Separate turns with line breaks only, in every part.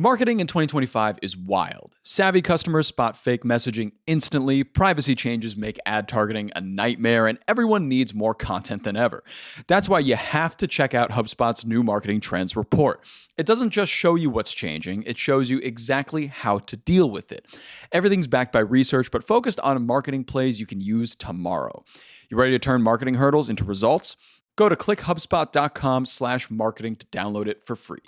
Marketing in 2025 is wild. Savvy customers spot fake messaging instantly, privacy changes make ad targeting a nightmare, and everyone needs more content than ever. That's why you have to check out HubSpot's new marketing trends report. It doesn't just show you what's changing, it shows you exactly how to deal with it. Everything's backed by research, but focused on marketing plays you can use tomorrow. You ready to turn marketing hurdles into results? Go to clickhubspot.com/marketing to download it for free.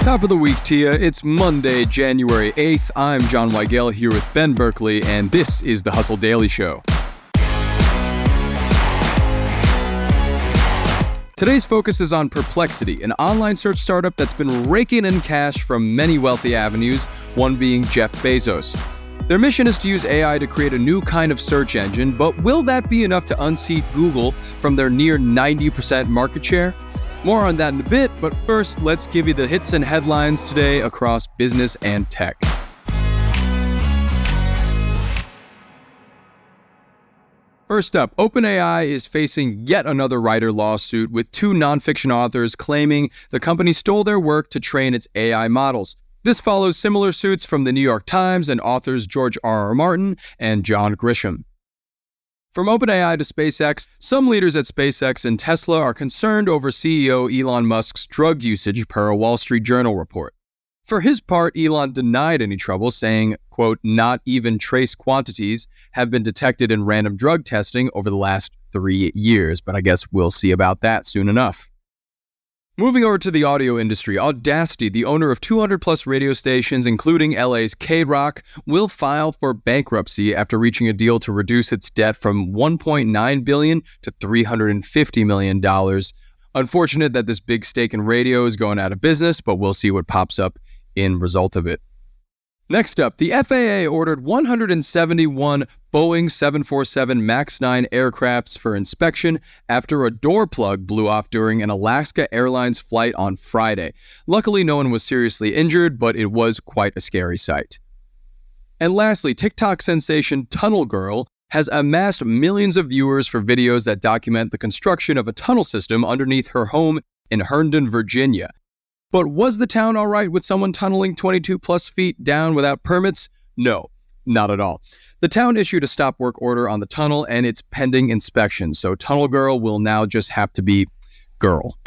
Top of the week, Tia. It's Monday, January 8th. I'm John Weigel here with Ben Berkeley, and this is the Hustle Daily Show. Today's focus is on Perplexity, an online search startup that's been raking in cash from many wealthy avenues, one being Jeff Bezos. Their mission is to use AI to create a new kind of search engine, but will that be enough to unseat Google from their near 90% market share? More on that in a bit, but first, let's give you the hits and headlines today across business and tech. First up, OpenAI is facing yet another writer lawsuit with two nonfiction authors claiming the company stole their work to train its AI models. This follows similar suits from the New York Times and authors George R.R. Martin and John Grisham. From OpenAI to SpaceX, some leaders at SpaceX and Tesla are concerned over CEO Elon Musk's drug usage per a Wall Street Journal report. For his part, Elon denied any trouble, saying, quote, "Not even trace quantities have been detected in random drug testing over the last 3 years, but I guess we'll see about that soon enough." Moving over to the audio industry, Audacity, the owner of 200-plus radio stations, including LA's K-Rock, will file for bankruptcy after reaching a deal to reduce its debt from $1.9 billion to $350 million. Unfortunate that this big stake in radio is going out of business, but we'll see what pops up in result of it. Next up, the FAA ordered 171 Boeing 747 MAX 9 aircrafts for inspection after a door plug blew off during an Alaska Airlines flight on Friday. Luckily, no one was seriously injured, but it was quite a scary sight. And lastly, TikTok sensation Tunnel Girl has amassed millions of viewers for videos that document the construction of a tunnel system underneath her home in Herndon, Virginia. But was the town all right with someone tunneling 22 plus feet down without permits? No, not at all. The town issued a stop work order on the tunnel and it's pending inspection, so Tunnel Girl will now just have to be girl.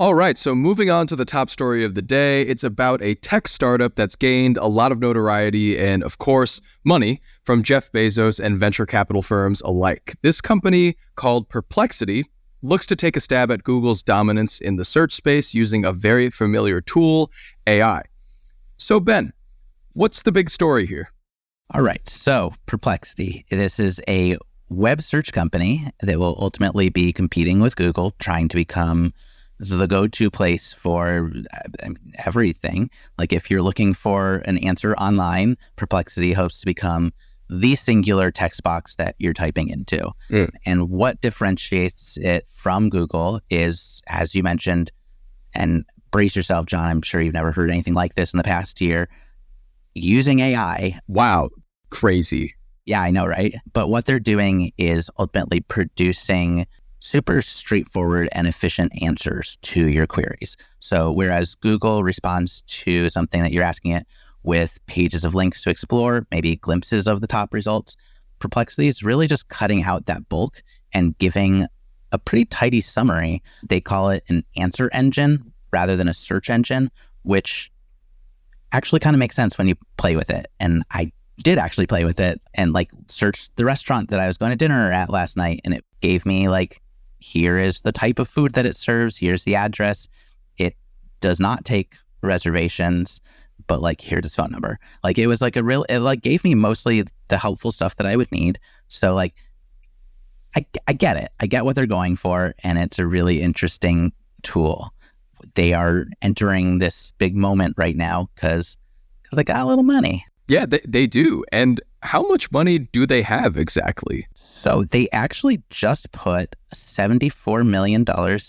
All right, so moving on to the top story of the day, it's about a tech startup that's gained a lot of notoriety and, of course, money from Jeff Bezos and venture capital firms alike. This company, called Perplexity, looks to take a stab at Google's dominance in the search space using a very familiar tool, AI. So Ben, what's the big story here?
All right, so Perplexity. This is a web search company that will ultimately be competing with Google, trying to become the go-to place for everything. Like if you're looking for an answer online, Perplexity hopes to become the singular text box that you're typing into. And what differentiates it from Google is, as you mentioned, and brace yourself, John, I'm sure you've never heard anything like this in the past year, using AI.
Wow, crazy.
Yeah, I know, right? But what they're doing is ultimately producing super straightforward and efficient answers to your queries. So whereas Google responds to something that you're asking it with pages of links to explore, maybe glimpses of the top results, Perplexity is really just cutting out that bulk and giving a pretty tidy summary. They call it an answer engine rather than a search engine, which actually kind of makes sense when you play with it. And I did actually play with it and searched the restaurant that I was going to dinner at last night, and it gave me here is the type of food that it serves, here's the address. It does not take reservations, but here's his phone number. It was it gave me mostly the helpful stuff that I would need. So I get it. I get what they're going for, and it's a really interesting tool. They are entering this big moment right now because they got a little money.
Yeah, they do. And how much money do they have exactly?
So they actually just put $74 million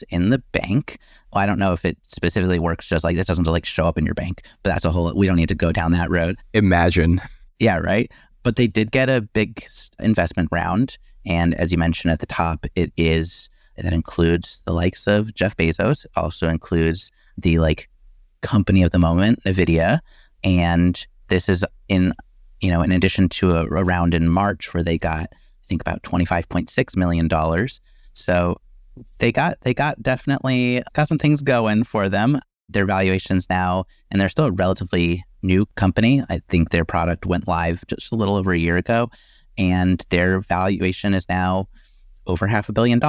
in the bank. Well, I don't know if it specifically works just like this, doesn't show up in your bank, but that's we don't need to go down that road.
Imagine.
Yeah, right. But they did get a big investment round. And as you mentioned at the top, that includes the likes of Jeff Bezos. It also includes the company of the moment, NVIDIA. And this is in addition to a round in March where they got, I think, about $25.6 million. So they definitely got some things going for them. Their valuations now, and they're still a relatively new company. I think their product went live just a little over a year ago, and their valuation is now over $500 million.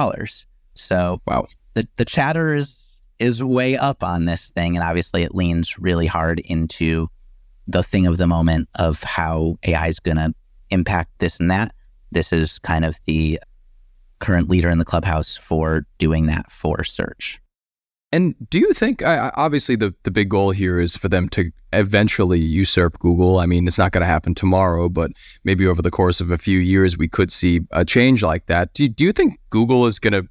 So
wow,
the chatter is way up on this thing, and obviously it leans really hard into the thing of the moment of how AI is going to impact this and that. This is kind of the current leader in the clubhouse for doing that for search.
And do you think, obviously the big goal here is for them to eventually usurp Google? I mean, it's not going to happen tomorrow, but maybe over the course of a few years, we could see a change like that. Do you think Google is going to,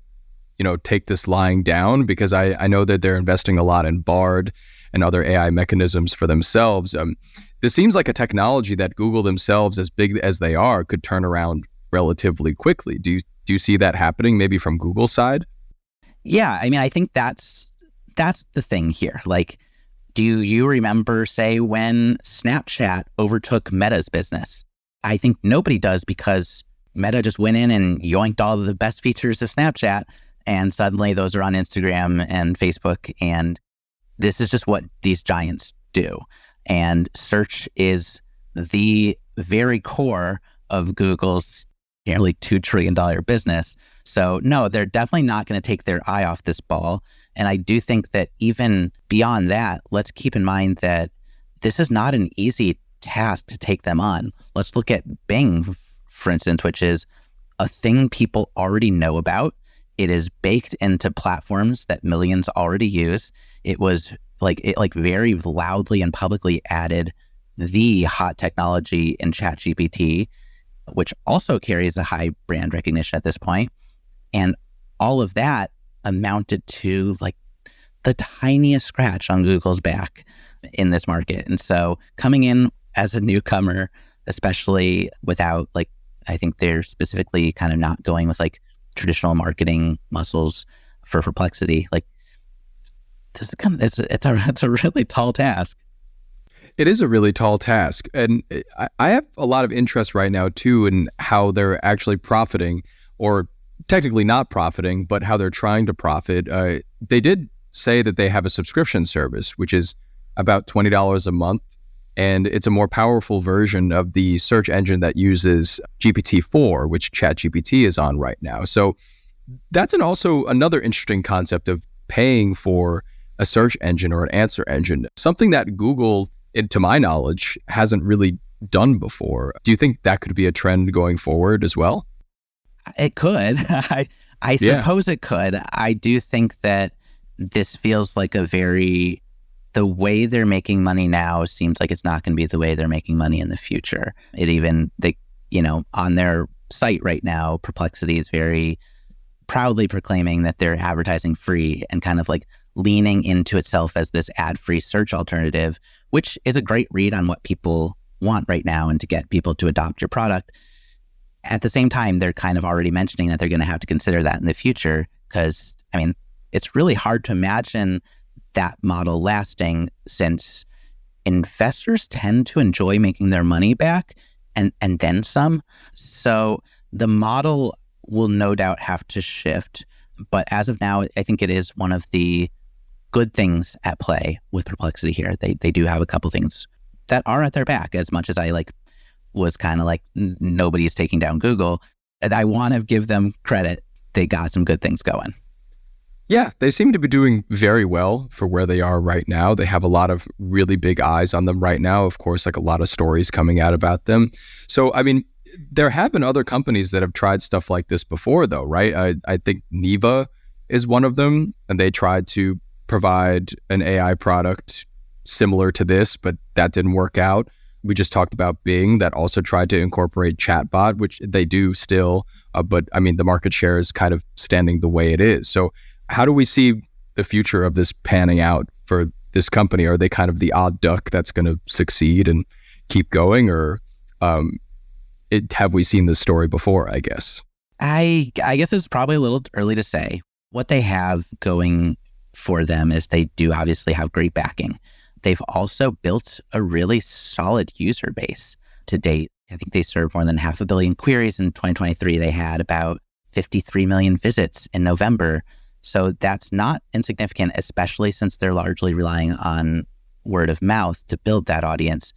take this lying down? Because I know that they're investing a lot in Bard and other AI mechanisms for themselves. This seems like a technology that Google themselves, as big as they are, could turn around relatively quickly. Do you see that happening maybe from Google's side?
Yeah, I mean, I think that's the thing here. Do you remember, say, when Snapchat overtook Meta's business? I think nobody does, because Meta just went in and yoinked all of the best features of Snapchat, and suddenly those are on Instagram and Facebook, and this is just what these giants do. And search is the very core of Google's nearly $2 trillion business. So no, they're definitely not going to take their eye off this ball. And I do think that even beyond that, let's keep in mind that this is not an easy task to take them on. Let's look at Bing, for instance, which is a thing people already know about. It is baked into platforms that millions already use. It was very loudly and publicly added the hot technology in ChatGPT, which also carries a high brand recognition at this point. And all of that amounted to the tiniest scratch on Google's back in this market. And so coming in as a newcomer, especially without I think they're specifically kind of not going with traditional marketing muscles for Perplexity. It's a really tall task.
It is a really tall task. And I have a lot of interest right now, too, in how they're actually profiting, or technically not profiting, but how they're trying to profit. They did say that they have a subscription service, which is about $20 a month. And it's a more powerful version of the search engine that uses GPT-4, which ChatGPT is on right now. So that's also another interesting concept of paying for a search engine or an answer engine, something that Google, to my knowledge, hasn't really done before. Do you think that could be a trend going forward as well?
It could. I suppose it could. I do think that this feels like the way they're making money now seems like it's not going to be the way they're making money in the future. On their site right now, Perplexity is very proudly proclaiming that they're advertising free and kind of leaning into itself as this ad-free search alternative, which is a great read on what people want right now and to get people to adopt your product. At the same time, they're kind of already mentioning that they're going to have to consider that in the future, because, it's really hard to imagine that model lasting, since investors tend to enjoy making their money back and then some. So the model will no doubt have to shift. But as of now, I think it is one of the good things at play with Perplexity here. They do have a couple things that are at their back, as much as I was kind of nobody's taking down Google. And I want to give them credit. They got some good things going.
Yeah, they seem to be doing very well for where they are right now. They have a lot of really big eyes on them right now. Of course, a lot of stories coming out about them. So, there have been other companies that have tried stuff like this before, though, right? I think Neeva is one of them, and they tried to provide an AI product similar to this, but that didn't work out. We just talked about Bing that also tried to incorporate chatbot, which they do still, but the market share is kind of standing the way it is. So how do we see the future of this panning out for this company? Are they kind of the odd duck that's going to succeed and keep going, or have we seen this story before, I guess?
I guess it's probably a little early to say. What they have going for them is they do obviously have great backing. They've also built a really solid user base to date. I think they served more than 500 million queries in 2023. They had about 53 million visits in November. So that's not insignificant, especially since they're largely relying on word of mouth to build that audience.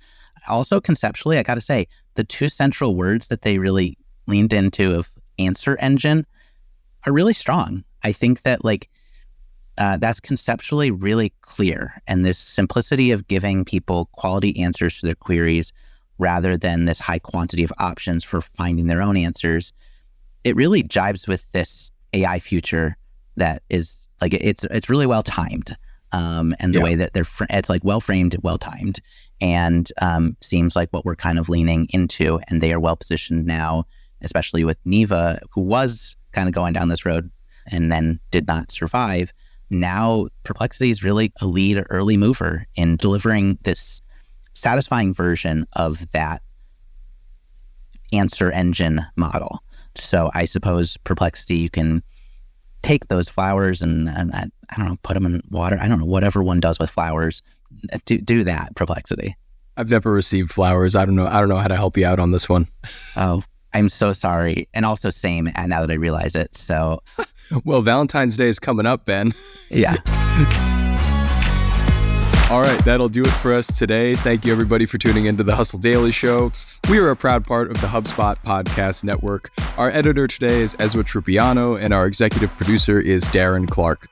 Also, conceptually, I got to say, the two central words that they really leaned into of answer engine are really strong. I think that that's conceptually really clear. And this simplicity of giving people quality answers to their queries rather than this high quantity of options for finding their own answers, it really jives with this AI future that is it's really well timed. And the way that it's well framed, well timed, and seems like what we're kind of leaning into. And they are well positioned now, especially with Neva, who was kind of going down this road and then did not survive. Now, Perplexity is really a lead early mover in delivering this satisfying version of that answer engine model. So I suppose Perplexity, you can take those flowers and I don't know, put them in water. I don't know, whatever one does with flowers, do that, Perplexity.
I've never received flowers. I don't know how to help you out on this one.
Oh, I'm so sorry. And also same, now that I realize it. So,
well, Valentine's Day is coming up, Ben.
Yeah.
All right, that'll do it for us today. Thank you, everybody, for tuning into the Hustle Daily Show. We are a proud part of the HubSpot Podcast Network. Our editor today is Ezra Trupiano, and our executive producer is Darren Clark.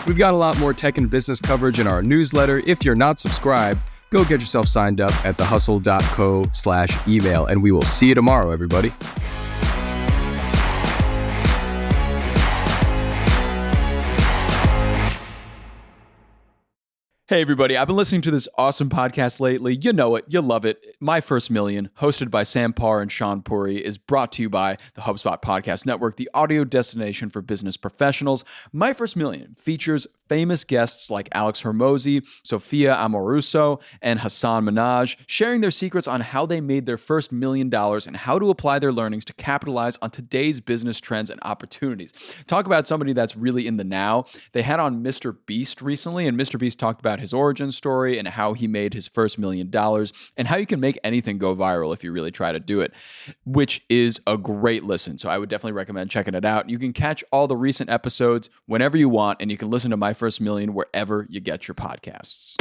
We've got a lot more tech and business coverage in our newsletter. If you're not subscribed, go get yourself signed up at thehustle.co/email, and we will see you tomorrow, everybody.
Hey, everybody. I've been listening to this awesome podcast lately. You know it. You love it. My First Million, hosted by Sam Parr and Sean Puri, is brought to you by the HubSpot Podcast Network, the audio destination for business professionals. My First Million features famous guests like Alex Hormozi, Sophia Amoruso, and Hassan Minaj, sharing their secrets on how they made their first $1 million and how to apply their learnings to capitalize on today's business trends and opportunities. Talk about somebody that's really in the now. They had on Mr. Beast recently, and Mr. Beast talked about his origin story and how he made his first $1 million and how you can make anything go viral if you really try to do it, which is a great listen. So I would definitely recommend checking it out. You can catch all the recent episodes whenever you want, and you can listen to My First Million wherever you get your podcasts.